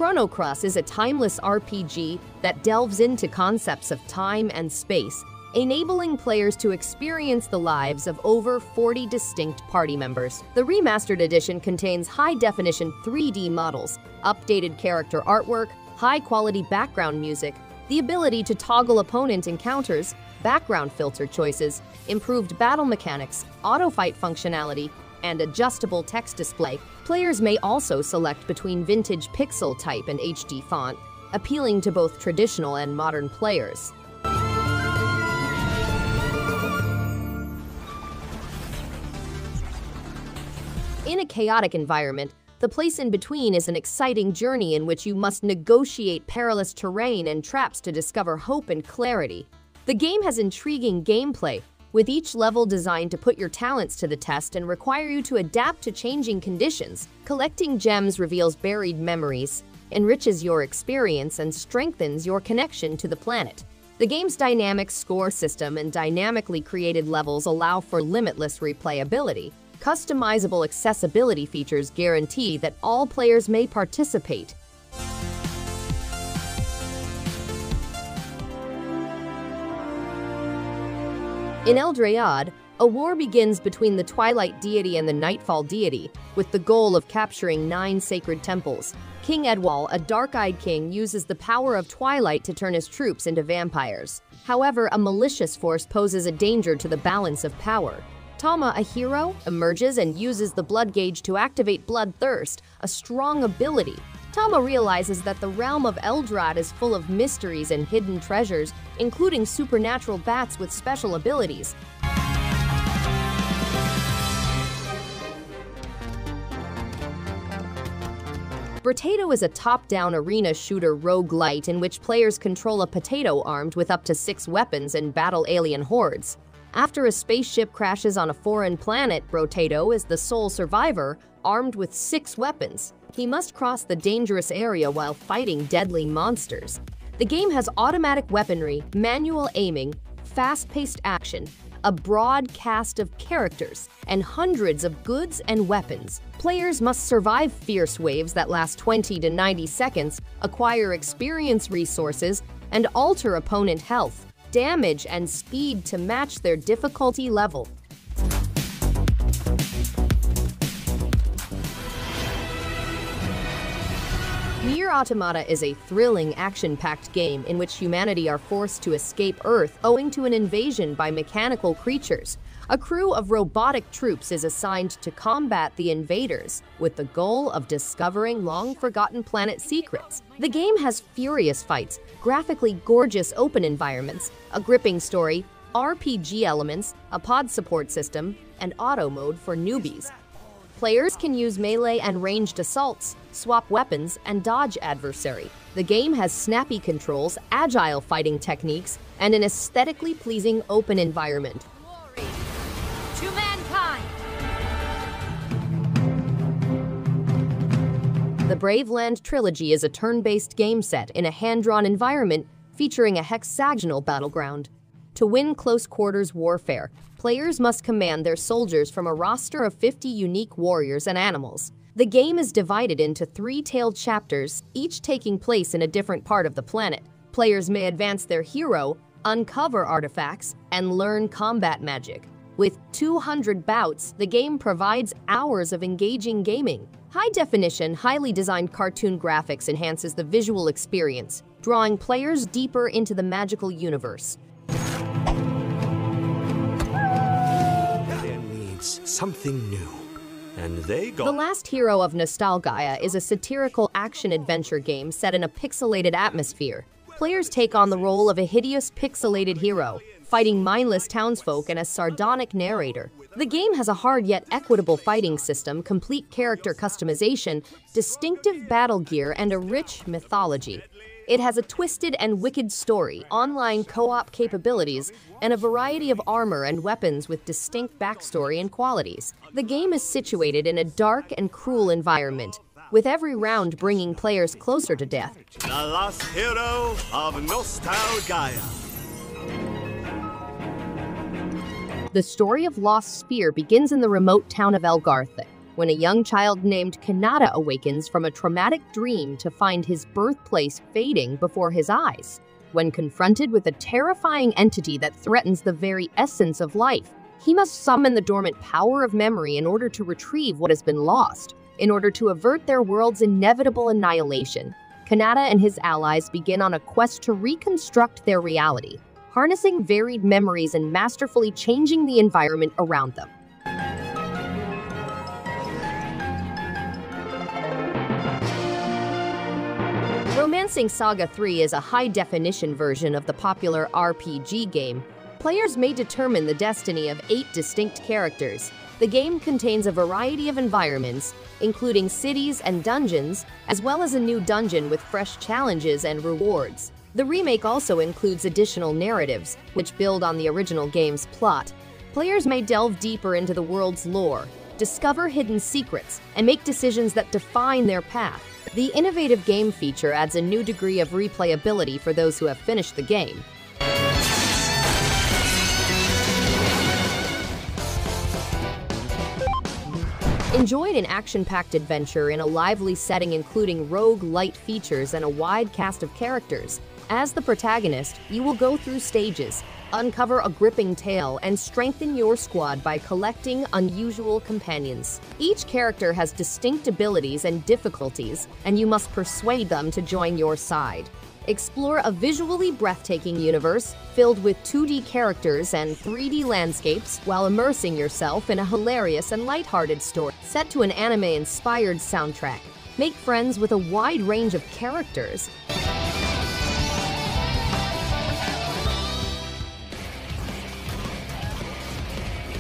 Chrono is a timeless RPG that delves into concepts of time and space, enabling players to experience the lives of over 40 distinct party members. The remastered edition contains high-definition 3D models, updated character artwork, high-quality background music, the ability to toggle opponent encounters, background filter choices, improved battle mechanics, auto-fight functionality, and adjustable text display. Players may also select between vintage pixel type and HD font, appealing to both traditional and modern players. In a chaotic environment, the place in between is an exciting journey in which you must negotiate perilous terrain and traps to discover hope and clarity. The game has intriguing gameplay, with each level designed to put your talents to the test and require you to adapt to changing conditions. Collecting gems reveals buried memories, enriches your experience, and strengthens your connection to the planet. The game's dynamic score system and dynamically created levels allow for limitless replayability. Customizable accessibility features guarantee that all players may participate. In Eldrayad, a war begins between the Twilight Deity and the Nightfall Deity, with the goal of capturing 9 sacred temples. King Edwall, a dark-eyed king, uses the power of Twilight to turn his troops into vampires. However, a malicious force poses a danger to the balance of power. Tama, a hero, emerges and uses the blood gauge to activate Bloodthirst, a strong ability. Tama realizes that the realm of Eldrad is full of mysteries and hidden treasures, including supernatural bats with special abilities. Brotato is a top-down arena shooter roguelite in which players control a potato armed with up to 6 weapons and battle alien hordes. After a spaceship crashes on a foreign planet, Brotato is the sole survivor, armed with 6 weapons. He must cross the dangerous area while fighting deadly monsters. The game has automatic weaponry, manual aiming, fast-paced action, a broad cast of characters, and hundreds of goods and weapons. Players must survive fierce waves that last 20 to 90 seconds, acquire experience resources, and alter opponent health, damage, and speed to match their difficulty level. NieR Automata is a thrilling, action-packed game in which humanity are forced to escape Earth owing to an invasion by mechanical creatures. A crew of robotic troops is assigned to combat the invaders, with the goal of discovering long-forgotten planet secrets. The game has furious fights, graphically gorgeous open environments, a gripping story, RPG elements, a pod support system, and auto mode for newbies. Players can use melee and ranged assaults, swap weapons, and dodge adversary. The game has snappy controls, agile fighting techniques, and an aesthetically pleasing open environment. Glory to mankind! The Braveland Trilogy is a turn-based game set in a hand-drawn environment featuring a hexagonal battleground. To win close-quarters warfare, players must command their soldiers from a roster of 50 unique warriors and animals. The game is divided into 3-tailed chapters, each taking place in a different part of the planet. Players may advance their hero, uncover artifacts, and learn combat magic. With 200 bouts, the game provides hours of engaging gaming. High-definition, highly designed cartoon graphics enhances the visual experience, drawing players deeper into the magical universe. Something new. And they go. The Last Hero of Nostalgaia is a satirical action-adventure game set in a pixelated atmosphere. Players take on the role of a hideous pixelated hero, fighting mindless townsfolk and a sardonic narrator. The game has a hard yet equitable fighting system, complete character customization, distinctive battle gear, and a rich mythology. It has a twisted and wicked story, online co-op capabilities, and a variety of armor and weapons with distinct backstory and qualities. The game is situated in a dark and cruel environment, with every round bringing players closer to death. The Last Hero of Nostalgaia. The story of Lost SPHEAR begins in the remote town of Elgarth. when a young child named Kanata awakens from a traumatic dream to find his birthplace fading before his eyes. When confronted with a terrifying entity that threatens the very essence of life, he must summon the dormant power of memory in order to retrieve what has been lost, in order to avert their world's inevitable annihilation. Kanata and his allies begin on a quest to reconstruct their reality, harnessing varied memories and masterfully changing the environment around them. Romancing Saga 3 is a high-definition version of the popular RPG game. Players may determine the destiny of 8 distinct characters. The game contains a variety of environments, including cities and dungeons, as well as a new dungeon with fresh challenges and rewards. The remake also includes additional narratives, which build on the original game's plot. Players may delve deeper into the world's lore, discover hidden secrets, and make decisions that define their path. The innovative game feature adds a new degree of replayability for those who have finished the game. Enjoy an action-packed adventure in a lively setting including rogue-lite features and a wide cast of characters. As the protagonist, you will go through stages, uncover a gripping tale, and strengthen your squad by collecting unusual companions. Each character has distinct abilities and difficulties, and you must persuade them to join your side. Explore a visually breathtaking universe filled with 2D characters and 3D landscapes while immersing yourself in a hilarious and lighthearted story set to an anime-inspired soundtrack. Make friends with a wide range of characters.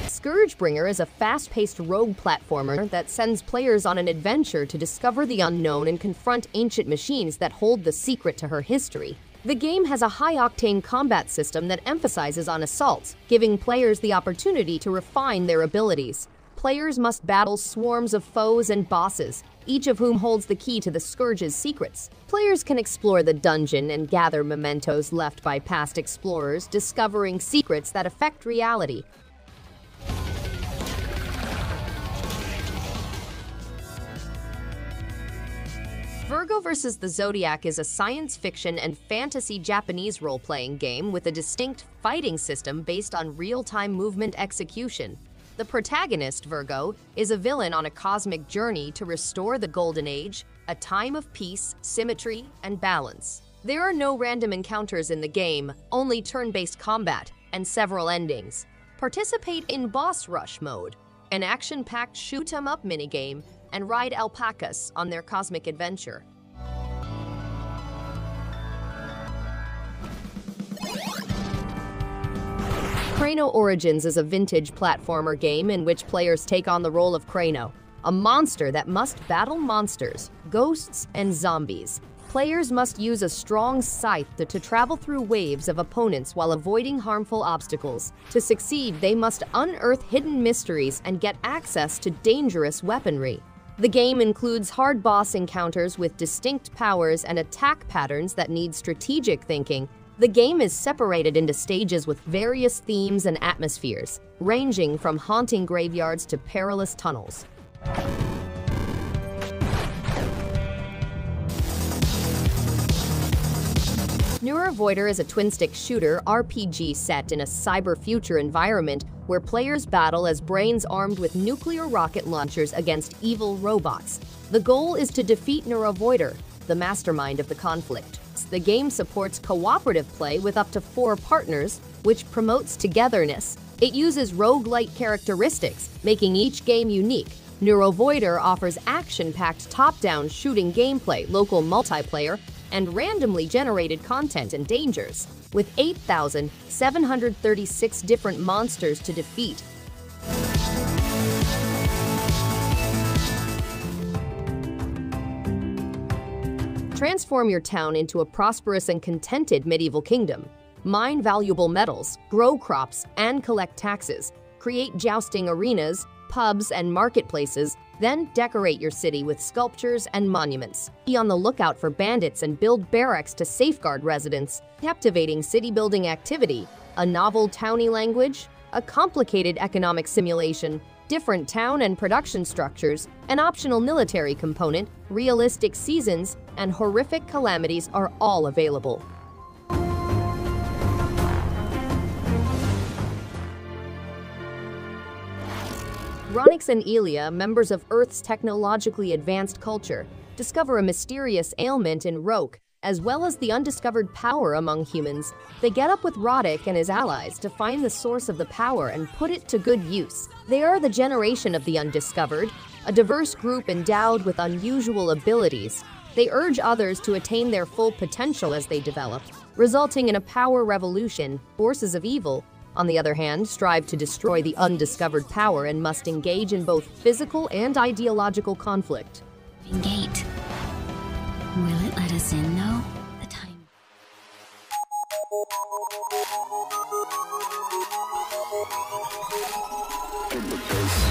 ScourgeBringer is a fast-paced rogue platformer that sends players on an adventure to discover the unknown and confront ancient machines that hold the secret to her history. The game has a high-octane combat system that emphasizes on assaults, giving players the opportunity to refine their abilities. Players must battle swarms of foes and bosses, each of whom holds the key to the Scourge's secrets. Players can explore the dungeon and gather mementos left by past explorers, discovering secrets that affect reality. Virgo vs. the Zodiac is a science fiction and fantasy Japanese role-playing game with a distinct fighting system based on real-time movement execution. The protagonist, Virgo, is a villain on a cosmic journey to restore the Golden Age, a time of peace, symmetry, and balance. There are no random encounters in the game, only turn-based combat, and several endings. Participate in Boss Rush mode, an action-packed shoot-'em-up minigame, and ride alpacas on their cosmic adventure. Kraino Origins is a vintage platformer game in which players take on the role of Kraino, a monster that must battle monsters, ghosts, and zombies. Players must use a strong scythe to travel through waves of opponents while avoiding harmful obstacles. To succeed, they must unearth hidden mysteries and get access to dangerous weaponry. The game includes hard boss encounters with distinct powers and attack patterns that need strategic thinking. The game is separated into stages with various themes and atmospheres, ranging from haunting graveyards to perilous tunnels. NeuroVoider is a twin-stick shooter RPG set in a cyber-future environment where players battle as brains armed with nuclear rocket launchers against evil robots. The goal is to defeat NeuroVoider, the mastermind of the conflict. The game supports cooperative play with up to 4 partners, which promotes togetherness. It uses roguelite characteristics, making each game unique. NeuroVoider offers action-packed top-down shooting gameplay, local multiplayer, and randomly generated content and dangers, with 8,736 different monsters to defeat. Transform your town into a prosperous and contented medieval kingdom. Mine valuable metals, grow crops, and collect taxes. Create jousting arenas, pubs, and marketplaces, then decorate your city with sculptures and monuments. Be on the lookout for bandits and build barracks to safeguard residents. Captivating city-building activity, a novel townie language, a complicated economic simulation, different town and production structures, an optional military component, realistic seasons, and horrific calamities are all available. Ronix and Elia, members of Earth's technologically advanced culture, discover a mysterious ailment in Roke, as well as the undiscovered power among humans. They get up with Roddick and his allies to find the source of the power and put it to good use. They are the generation of the undiscovered, a diverse group endowed with unusual abilities. They urge others to attain their full potential as they develop, resulting in a power revolution. Forces of evil, on the other hand, strive to destroy the undiscovered power and must engage in both physical and ideological conflict. Gate. Will it let us in, though? The time. From the base